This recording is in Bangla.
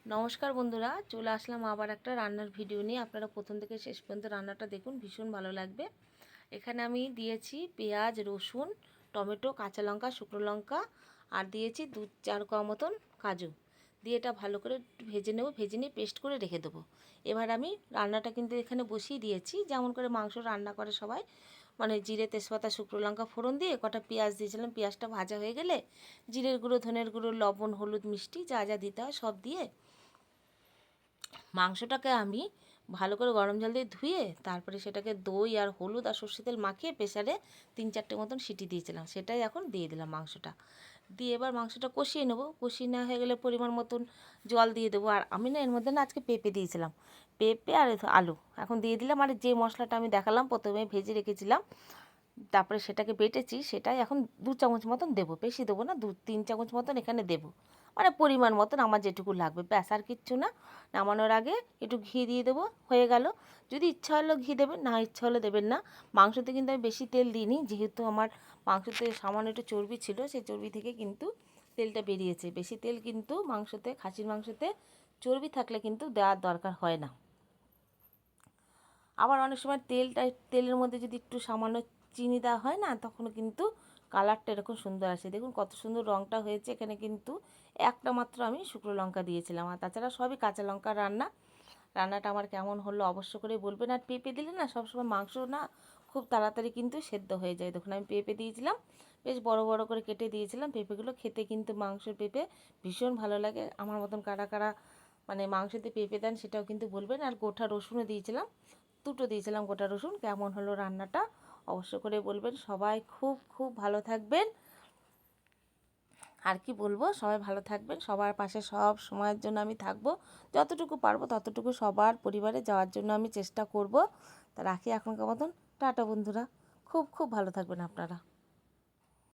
নমস্কার বন্ধুরা, চলে আসলাম আবার একটা রান্নার ভিডিও নিয়ে। আপনারা প্রথম থেকে শেষ পর্যন্ত রান্নাটা দেখুন, ভীষণ ভালো লাগবে। এখানে আমি দিয়েছি পেঁয়াজ, রসুন, টমেটো, কাঁচা লঙ্কা, শুকনো লঙ্কা আর দিয়েছি 2-4 কোয়া মতন কাজু দিয়ে এটা ভালো করে ভেজে নেব। ভেজে নিয়ে পেস্ট করে রেখে দেবো। এবার আমি রান্নাটা কিন্তু এখানে বসিয়ে দিয়েছি, যেমন করে মাংস রান্না করে সবাই, মানে জিরে, তেজপাতা, শুকনো লঙ্কা ফোড়ন দিয়ে কটা পেঁয়াজ দিয়েছিলাম। পেঁয়াজটা ভাজা হয়ে গেলে জিরের গুঁড়ো, ধনের গুঁড়ো, লবণ, হলুদ, মিষ্টি যা যা দিতে হয় সব দিয়ে মাংসটাকে আমি ভালো করে গরম জল দিয়ে ধুয়ে তারপরে সেটাকে দই আর হলুদ আর সর্ষে তেল মাখিয়ে প্রেসারে 3-4টে মতন সিটি দিয়েছিলাম। সেটাই এখন দিয়ে দিলাম মাংসটা। দিয়ে এবার মাংসটা কষিয়ে নেবো। কষিয়ে নেওয়া হয়ে গেলে পরিমাণ মতন জল দিয়ে দেবো। আর আমি না এর মধ্যে না আজকে পেঁপে দিয়েছিলাম, পেঁপে আর আলু এখন দিয়ে দিলাম। আর যে মশলাটা আমি দেখালাম প্রথমে ভেজে রেখেছিলাম, তারপরে সেটাকে বেটেছি, সেটাই এখন 2 চামচ মতন দেবো। বেশি দেবো না, 2-3 চামচ মতন এখানে দেবো, মানে পরিমাণ মতন আমার যেটুকু লাগবে, ব্যাস আর কিচ্ছু না। নামানোর আগে একটু ঘি দিয়ে দেবো, হয়ে গেল। যদি ইচ্ছা হলো ঘি দেবেন, না ইচ্ছা হলে দেবেন না। মাংসতে কিন্তু আমি বেশি তেল দিইনি, যেহেতু আমার মাংসতে সামান্য একটু চর্বি ছিল, সেই চর্বি থেকে কিন্তু তেলটা বেরিয়েছে। বেশি তেল কিন্তু মাংসতে, খাসির মাংসতে চর্বি থাকলে কিন্তু দেওয়ার দরকার হয় না। আবার অনেক সময় তেলের মধ্যে যদি একটু সামান্য চিনি দেওয়া হয় না, তখন কিন্তু কালারটা এরকম সুন্দর আসে। দেখুন কত সুন্দর রঙটা হয়েছে। এখানে কিন্তু একটা মাত্র আমি শুকনো লঙ্কা দিয়েছিলাম, আর তাছাড়া সবই কাঁচা লঙ্কার রান্না। রান্নাটা আমার কেমন হলো অবশ্য করে বলবেন। আর পেঁপে দিলে না সবসময় মাংস না খুব তাড়াতাড়ি কিন্তু সেদ্ধ হয়ে যায়। দেখুন আমি পেঁপে দিয়েছিলাম, বেশ বড় বড় করে কেটে দিয়েছিলাম। পেঁপেগুলো খেতে কিন্তু মাংসের পেঁপে ভীষণ ভালো লাগে। আমার মতন কারা কারা মানে মাংসতে পেঁপে দেন সেটাও কিন্তু বলবেন। আর গোটা রসুনও দিয়েছিলাম, 2টো দিয়েছিলাম গোটা রসুন। কেমন হলো রান্নাটা অবশ্য করে বলবেন। সবাই খুব খুব ভালো থাকবেন। আর কি বলবো, সবাই ভালো থাকবেন। সবার পাশে সব সময়ের জন্য আমি থাকবো, যতটুকু পারবো ততটুকু সবার পরিবারে যাওয়ার জন্য আমি চেষ্টা করব। তা রাখি এখনকার মতন, টাটা বন্ধুরা। খুব খুব ভালো থাকবেন আপনারা।